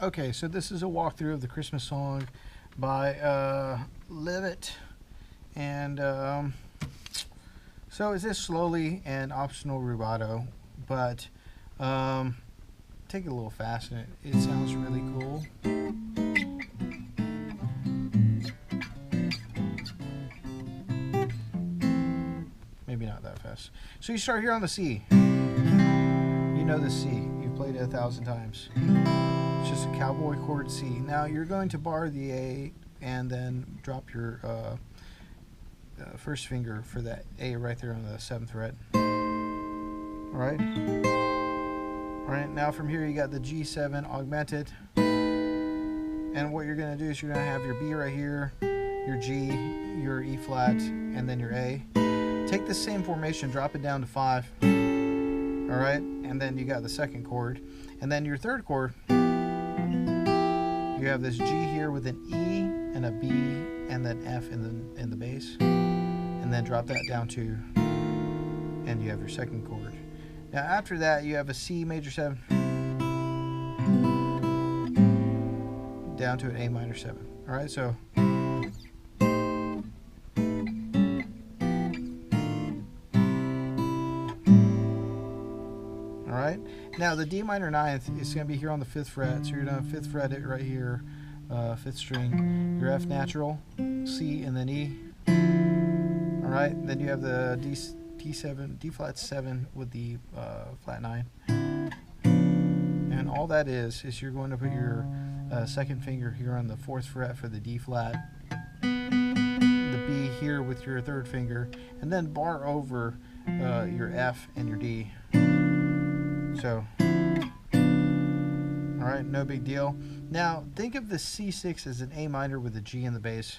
Okay, so this is a walkthrough of the Christmas song by Levitt, and so it's just slowly an optional rubato, but take it a little fast, and it sounds really cool. Maybe not that fast. So you start here on the C. You know the C. You've played it 1,000 times. It's just a cowboy chord C. Now you're going to bar the A and then drop your first finger for that A right there on the 7th fret. Alright? Alright, now from here you got the G7 augmented. And what you're going to do is you're going to have your B right here, your G, your E flat, and then your A. Take the same formation, drop it down to 5. Alright? And then you got the second chord. And then your third chord, you have this G here with an E and a B and then F in the bass, and then drop that down to, and you have your second chord. Now after that you have a C major 7 down to an A minor 7. All right, so all right. Now the D minor 9th is going to be here on the 5th fret, so you're going to 5th fret it right here, 5th string, your F natural, C, and then E. All right. Then you have the D7, D flat 7 with the flat 9, and all that is you're going to put your second finger here on the 4th fret for the D flat, the B here with your third finger, and then bar over your F and your D. So, alright, no big deal. Now, think of the C6 as an A minor with a G in the bass.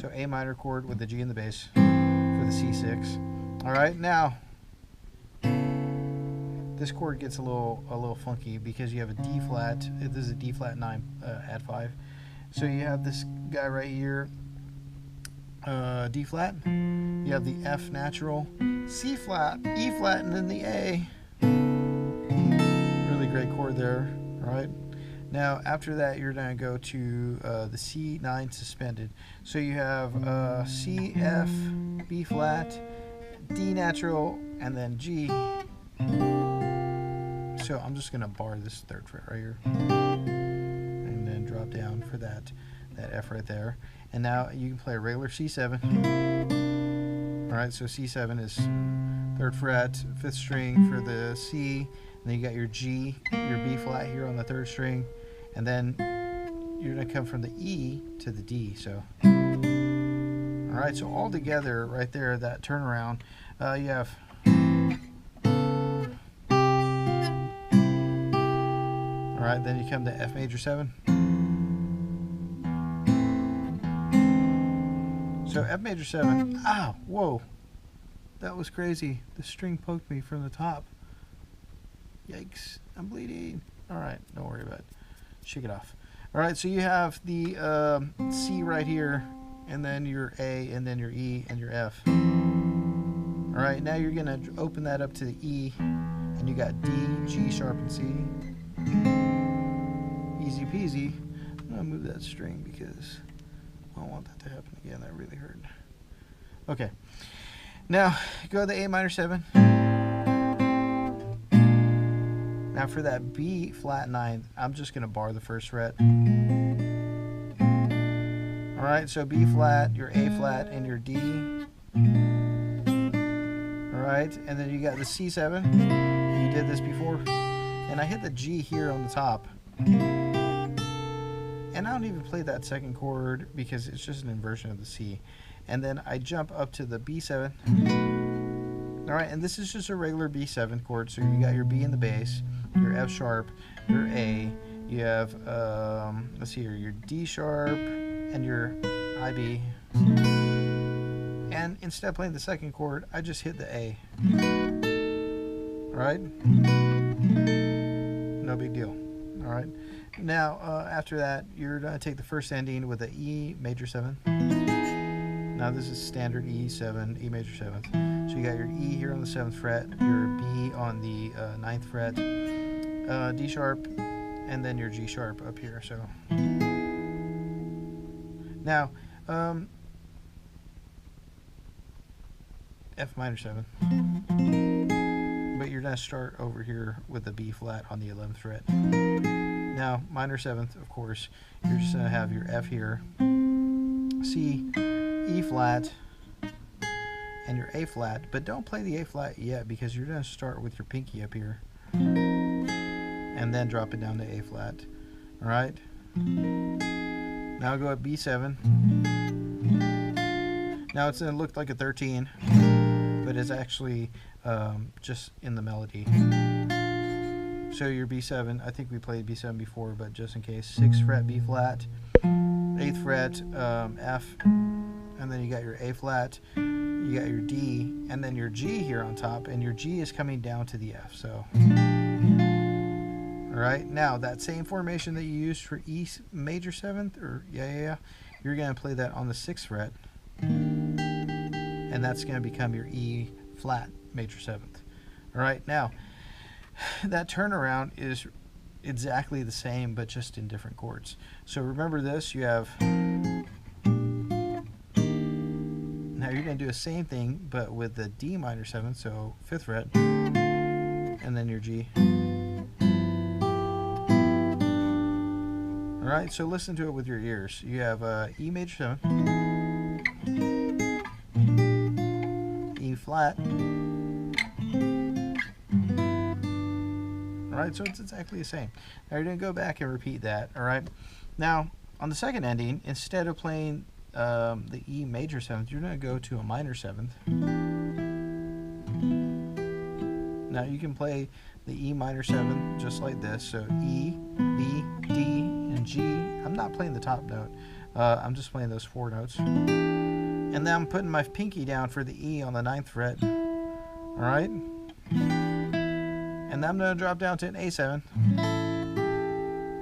So, A minor chord with the G in the bass for the C6. Alright, now, this chord gets a little funky because you have a D flat. This is a D flat 9 add 5. So, you have this guy right here, D flat. You have the F natural, C flat, E flat, and then the A. Really great chord there. All right. Now after that, you're going to go to the C9 suspended. So you have C, F, B flat, D natural, and then G. So I'm just going to bar this 3rd fret right here, and then drop down for that F right there. And now you can play a regular C7. Alright, so C7 is 3rd fret, 5th string for the C, and then you got your G, your B flat here on the 3rd string, and then you're going to come from the E to the D. So, alright, so all together right there, that turnaround, you have alright, then you come to F major 7. So F major 7, ow, whoa, that was crazy. The string poked me from the top. Yikes, I'm bleeding. All right, don't worry about it. Shake it off. All right, so you have the C right here, and then your A, and then your E, and your F. All right, now you're gonna open that up to the E, and you got D, G sharp, and C. Easy peasy. I'm gonna move that string because I don't want that to happen again. That really hurt. Okay. Now, go to the A minor 7. Now for that B flat 9, I'm just going to bar the 1st fret. Alright, so B flat, your A flat, and your D. Alright, and then you got the C7. You did this before. And I hit the G here on the top. And I don't even play that second chord because it's just an inversion of the C. And then I jump up to the B7. Alright, and this is just a regular B7 chord. So you got your B in the bass, your F sharp, your A. You have, let's see here, your D sharp and your IB. And instead of playing the second chord, I just hit the A. Alright? No big deal. Alright? Now, after that, you're going to take the first ending with an E major 7. Now this is standard E7, E major 7th. So you got your E here on the 7th fret, your B on the 9th fret, D sharp, and then your G sharp up here. So now F minor 7, but you're going to start over here with the B flat on the 11th fret. Now minor 7th, of course, you're just going to have your F here, C, E flat, and your A flat, but don't play the A flat yet because you're going to start with your pinky up here and then drop it down to A flat. Alright? Now go at B7. Now it's going to look like a 13, but it's actually just in the melody. So your B7, I think we played B7 before, but just in case, 6th fret B flat, 8th fret F, and then you got your A flat, you got your D, and then your G here on top, and your G is coming down to the F. So, all right, now that same formation that you used for E major 7th, or you're going to play that on the 6th fret, and that's going to become your E flat major 7th. All right, now that turnaround is exactly the same, but just in different chords. So remember this, you have, now you're going to do the same thing, but with the D minor 7th, so 5th fret, and then your G. Alright, so listen to it with your ears. You have E major 7th, E flat. Alright, so it's exactly the same. Now you're going to go back and repeat that, alright? Now, on the second ending, instead of playing the E major 7th, you're going to go to a minor 7th. Now you can play the E minor 7 just like this, so E, B, D, and G. I'm not playing the top note, I'm just playing those 4 notes. And then I'm putting my pinky down for the E on the 9th fret, alright? And then I'm going to drop down to an A7,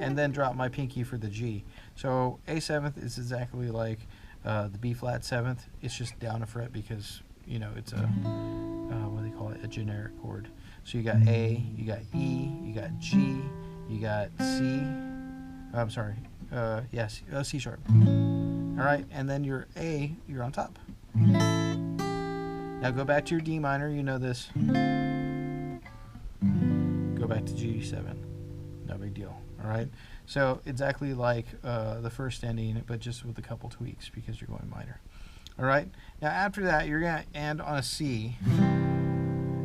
and then drop my pinky for the G. So A7th is exactly like the B flat 7th. It's just down a fret because, you know, it's a, what do they call it, a generic chord. So you got A, you got E, you got G, you got C, I'm sorry, yes, C sharp. Alright, and then your A, you're on top. Now go back to your D minor, you know this. Go back to G7, no big deal. Alright, so exactly like the first ending, but just with a couple tweaks because you're going minor. Alright, now after that you're going to end on a C.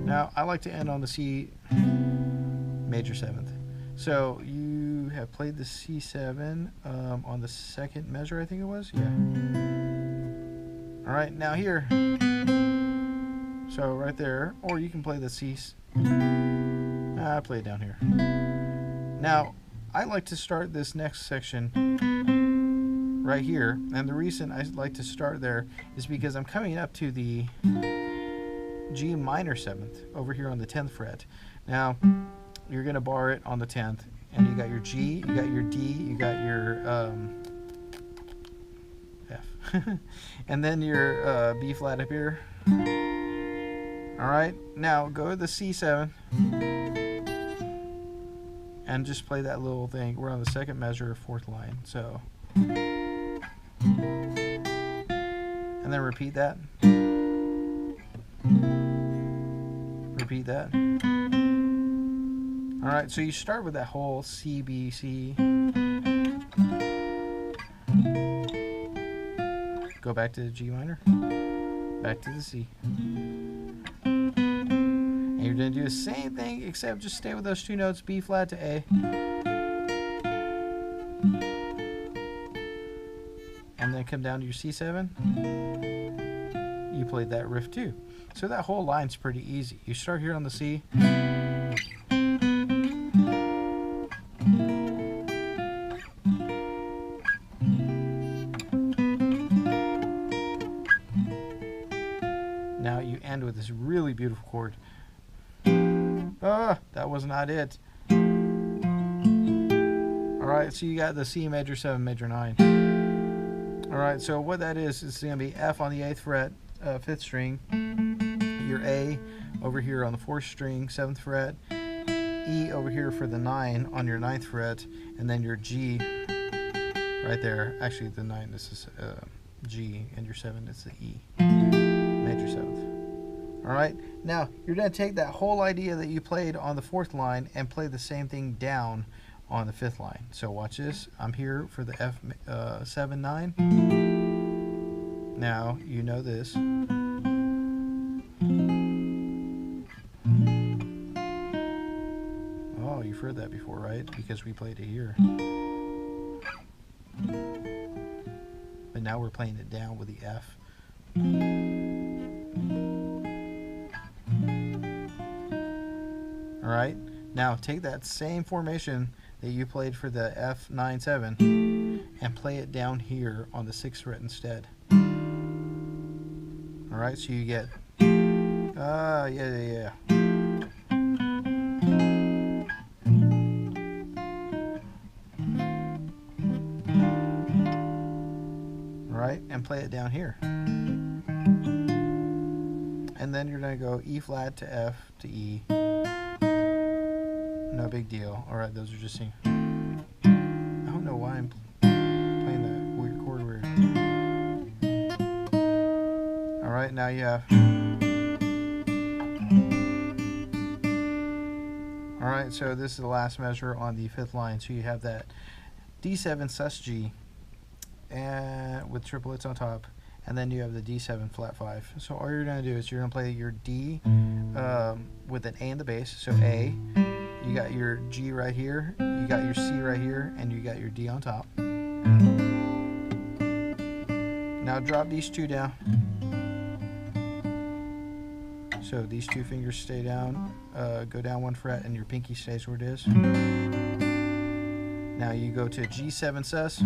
Now I like to end on the C major 7th. So you have played the C7 on the second measure, I think it was? Yeah. Alright, now here, so right there, or you can play the C. I play it down here. Now, I like to start this next section right here, and the reason I like to start there is because I'm coming up to the G minor 7th over here on the 10th fret. Now, you're going to bar it on the 10th, and you got your G, you got your D, you got your F, and then your B flat up here. Alright, now go to the C7 and just play that little thing. We're on the second measure, 4th line. So, and then repeat that. Repeat that. Alright, so you start with that whole C, B, C. Go back to the G minor. Back to the C. And you're going to do the same thing, except just stay with those 2 notes, B flat to A. And then come down to your C7. You played that riff too. So that whole line's pretty easy. You start here on the C. Now you end with this really beautiful chord. That was not it. Alright, so you got the C major 7, major 9. Alright, so what that is going to be F on the 8th fret, 5th string, your A over here on the 4th string, 7th fret, E over here for the 9 on your 9th fret, and then your G right there. Actually, the 9, this is G, and your 7 is the E, major 7th. Alright, now you're going to take that whole idea that you played on the 4th line and play the same thing down on the 5th line. So watch this. I'm here for the F 7, 9. Now, you know this. Oh, you've heard that before, right? Because we played it here. But now we're playing it down with the F. Alright, now take that same formation that you played for the F9, 7 and play it down here on the 6th fret instead. Alright, so you get, yeah. Alright, and play it down here. And then you're going to go E flat to F to E. No big deal. Alright, those are just singing. I don't know why I'm playing that weird chord weird. Alright, now you have. Alright, so this is the last measure on the 5th line. So you have that D7 sus G and with triplets on top, and then you have the D7 flat 5. So all you're going to do is you're going to play your D with an A in the bass. So A, you got your G right here, you got your C right here, and you got your D on top. Now drop these two down. So these 2 fingers stay down, go down 1 fret, and your pinky stays where it is. Now you go to G7 sus.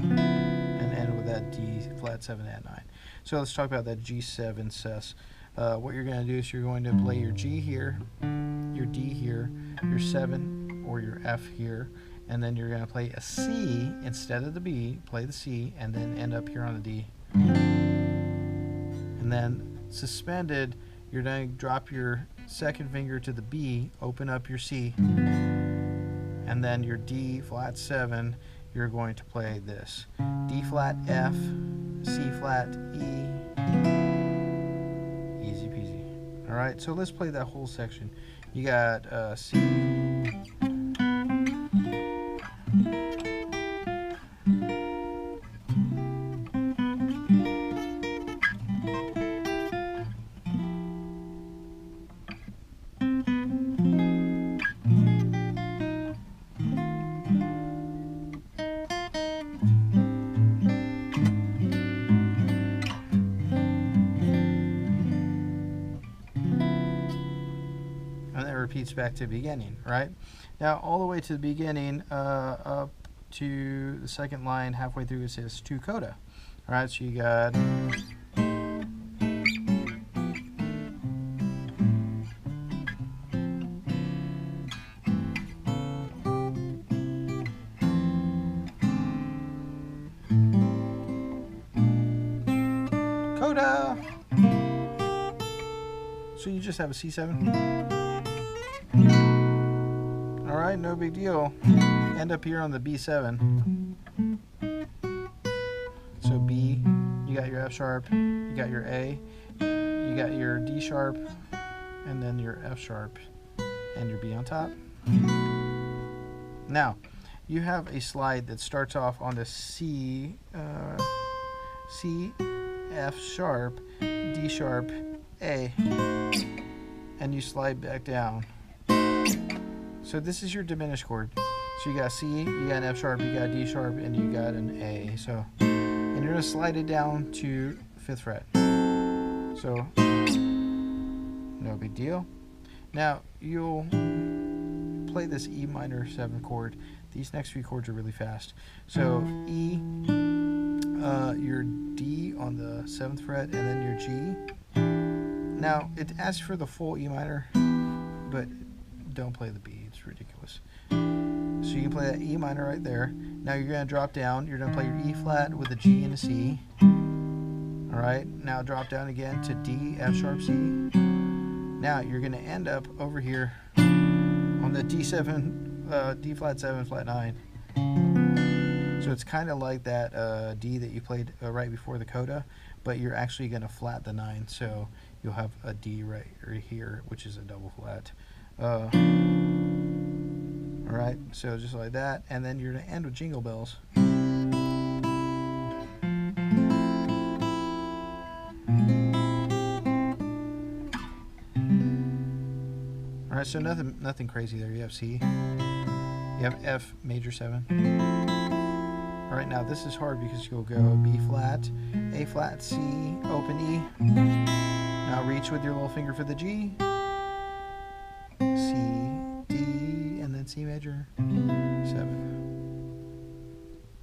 And end with that D flat 7 at 9. So let's talk about that G7 sus. What you're going to do is you're going to play your G here, your D here, your 7 or your F here, and then you're going to play a C instead of the B, play the C, and then end up here on the D. And then suspended, you're going to drop your 2nd finger to the B, open up your C, and then your D flat 7, you're going to play this. D flat F, C flat E, easy peasy. Alright, so let's play that whole section. You got C, repeats back to the beginning, right? Now all the way to the beginning, up to the 2nd line, halfway through it says to coda. Alright, so you got coda. So you just have a C7. Alright, no big deal. End up here on the B7. So B, you got your F sharp, you got your A, you got your D sharp, and then your F sharp, and your B on top. Now, you have a slide that starts off on the C, C, F sharp, D sharp, A, and you slide back down. So this is your diminished chord. So you got C, you got an F sharp, you got a D sharp, and you got an A. So, and you're gonna slide it down to 5th fret. So, no big deal. Now you'll play this E minor 7 chord. These next few chords are really fast. So E, your D on the 7th fret, and then your G. Now it asks for the full E minor, but don't play the B. It's ridiculous. So you can play that E minor right there. Now you're going to drop down. You're going to play your E flat with a G and a C. All right, now drop down again to D, F sharp, C. Now you're going to end up over here on the D7, D flat 7, flat 9. So it's kind of like that D that you played right before the coda, but you're actually going to flat the 9, so you'll have a D right here, which is a double flat. All right, so just like that, and then you're going to end with Jingle Bells. All right, so nothing crazy there. You have C, you have F major 7. All right, now this is hard because you'll go B flat, A flat, C, open E. Now reach with your little finger for the G, C, D, and then C major 7.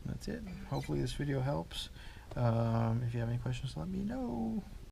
That's it. Hopefully this video helps. If you have any questions, let me know.